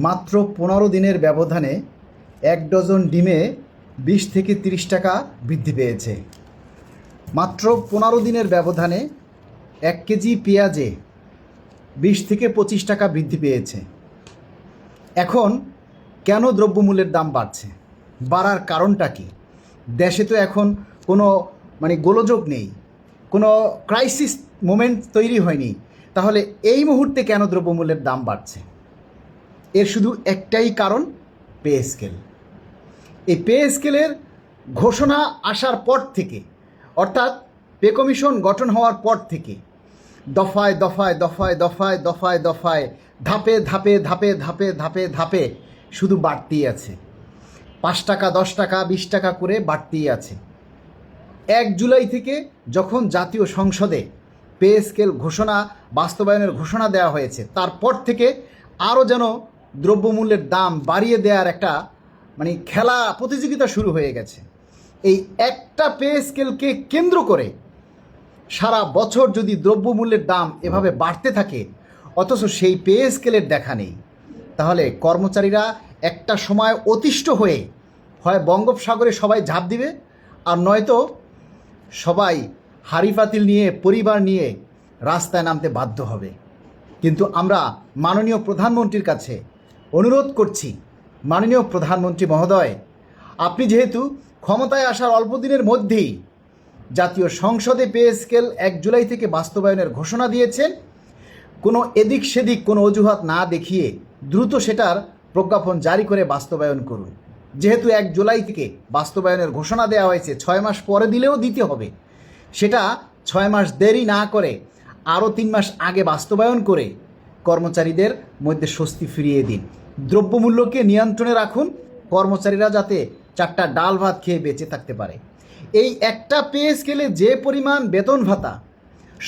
মাত্র 15 দিনের ব্যবধানে 1 ডজন ডিমে 20 থেকে 30 টাকা বৃদ্ধি পেয়েছে। মাত্র 15 দিনের ব্যবধানে 1 কেজি পেঁয়াজে 20 থেকে 25 টাকা বৃদ্ধি পেয়েছে। এখন কেন দ্রব্যমূল্যের দাম বাড়ছে? বাড়ার কারণটা কি? দেশে তো এখন কোনো গোলযোগ নেই, কোনো ক্রাইসিস মোমেন্ট তৈরি হয়নি। তাহলে এই মুহূর্তে কেন দ্রব্যমূল্যের দাম বাড়ছে? এর শুধু একটাই কারণ, পে স্কেল। এই পে স্কেলের ঘোষণা আসার পর থেকে, অর্থাৎ পে কমিশন গঠন হওয়ার পর থেকে দফায় দফায় দফায় দফায় দফায় দফায় ধাপে ধাপে ধাপে ধাপে ধাপে ধাপে শুধু বাড়তেই আছে। 5 টাকা 10 টাকা 20 টাকা করে বাড়তেই আছে। 1 জুলাই থেকে যখন জাতীয় সংসদে পে স্কেল বাস্তবায়নের ঘোষণা দেওয়া হয়েছে, তারপর থেকে আরও যেন দ্রব্যমূল্যের দাম বাড়িয়ে দেওয়ার একটা খেলা প্রতিযোগিতা শুরু হয়ে গেছে। এই একটা পে স্কেলকে কেন্দ্র করে সারা বছর যদি দ্রব্যমূল্যের দাম এভাবে বাড়তে থাকে, অথচ সেই পে স্কেলের দেখা নেই, তাহলে কর্মচারীরা একটা সময় অতিষ্ঠ হয়ে হয় বঙ্গোপসাগরে সবাই ঝাঁপ দিবে, আর নয়তো সবাই হাঁড়ি পাতিল নিয়ে, পরিবার নিয়ে রাস্তায় নামতে বাধ্য হবে। কিন্তু আমরা মাননীয় প্রধানমন্ত্রীর কাছে অনুরোধ করছি, মাননীয় প্রধানমন্ত্রী মহোদয়, আপনি যেহেতু ক্ষমতায় আসার অল্প দিনের মধ্যেই জাতীয় সংসদে পে স্কেল 1 জুলাই থেকে বাস্তবায়নের ঘোষণা দিয়েছেন, কোনো এদিক সেদিক কোনো অজুহাত না দেখিয়ে দ্রুত সেটার প্রজ্ঞাপন জারি করে বাস্তবায়ন করুন। যেহেতু 1 জুলাই থেকে বাস্তবায়নের ঘোষণা দেওয়া হয়েছে, 6 মাস পরে দিলেও দিতে হবে, সেটা 6 মাস দেরি না করে আরও 3 মাস আগে বাস্তবায়ন করে কর্মচারীদের মধ্যে স্বস্তি ফিরিয়ে দিন। দ্রব্যমূল্যকে নিয়ন্ত্রণে রাখুন, কর্মচারীরা যাতে 4টা ডাল ভাত খেয়ে বেঁচে থাকতে পারে। এই একটা পে স্কেলে যে পরিমাণ বেতন ভাতা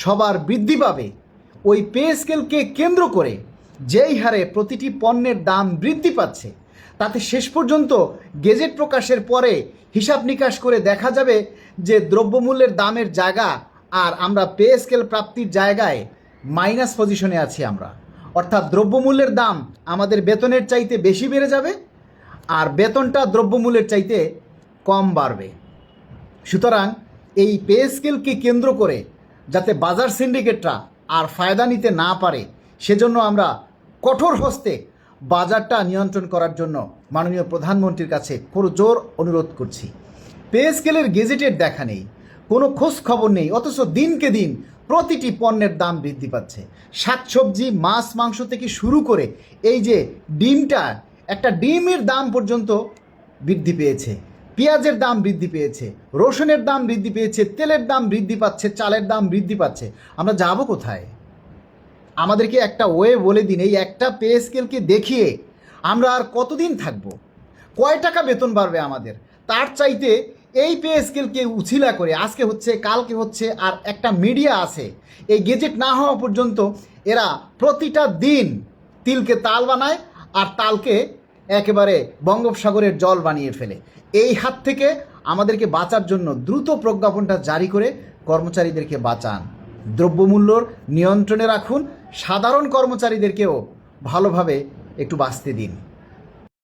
সবার বৃদ্ধি পাবে, ওই পে স্কেলকে কেন্দ্র করে যেই হারে প্রতিটি পণ্যের দাম বৃদ্ধি পাচ্ছে, তাতে শেষ পর্যন্ত গেজেট প্রকাশের পরে হিসাব নিকাশ করে দেখা যাবে যে দ্রব্যমূল্যের দামের জায়গা আর আমরা পে স্কেল প্রাপ্তির জায়গায় মাইনাস পজিশনে আছি আমরা। অর্থাৎ দ্রব্যমূল্যের দাম আমাদের বেতনের চাইতে বেশি বেড়ে যাবে, আর বেতনটা দ্রব্যমূল্যের চাইতে কম বাড়বে। সুতরাং এই পে স্কেলকে কেন্দ্র করে যাতে বাজার সিন্ডিকেটরা আর ফায়দা নিতে না পারে, সেজন্য আমরা কঠোর হস্তে বাজারটা নিয়ন্ত্রণ করার জন্য মাননীয় প্রধানমন্ত্রীর কাছে জোর অনুরোধ করছি। পে স্কেলের গেজেটের দেখা নেই, কোনো খোঁজ খবর নেই, অথচ দিনকে দিন প্রতিটি পণ্যের দাম বৃদ্ধি পাচ্ছে। শাকসবজি, মাছ, মাংস থেকে শুরু করে এই যে একটা ডিমের দাম পর্যন্ত বৃদ্ধি পেয়েছে, পেঁয়াজের দাম বৃদ্ধি পেয়েছে, রসুনের দাম বৃদ্ধি পেয়েছে, তেলের দাম বৃদ্ধি পাচ্ছে, চালের দাম বৃদ্ধি পাচ্ছে। আমরা যাব কোথায়? আমাদেরকে একটা ওয়ে বলে দিন, এই একটা পে স্কেলকে দেখিয়ে আমরা আর কতদিন থাকব? কয় টাকা বেতন বাড়বে আমাদের? তার চাইতে এই পে স্কেলকে উছিলা করে আজকে হচ্ছে, কালকে হচ্ছে, আর একটা মিডিয়া আছে এই গেজেট না হওয়া পর্যন্ত এরা প্রতিটা দিন তিলকে তাল বানায় আর তালকে একেবারে বঙ্গোপসাগরের জল বানিয়ে ফেলে। এই হাত থেকে আমাদেরকে বাঁচার জন্য দ্রুত প্রজ্ঞাপনটা জারি করে কর্মচারীদেরকে বাঁচান, দ্রব্যমূল্যর নিয়ন্ত্রণে রাখুন, সাধারণ কর্মচারীদেরকেও ভালোভাবে একটু বাঁচতে দিন।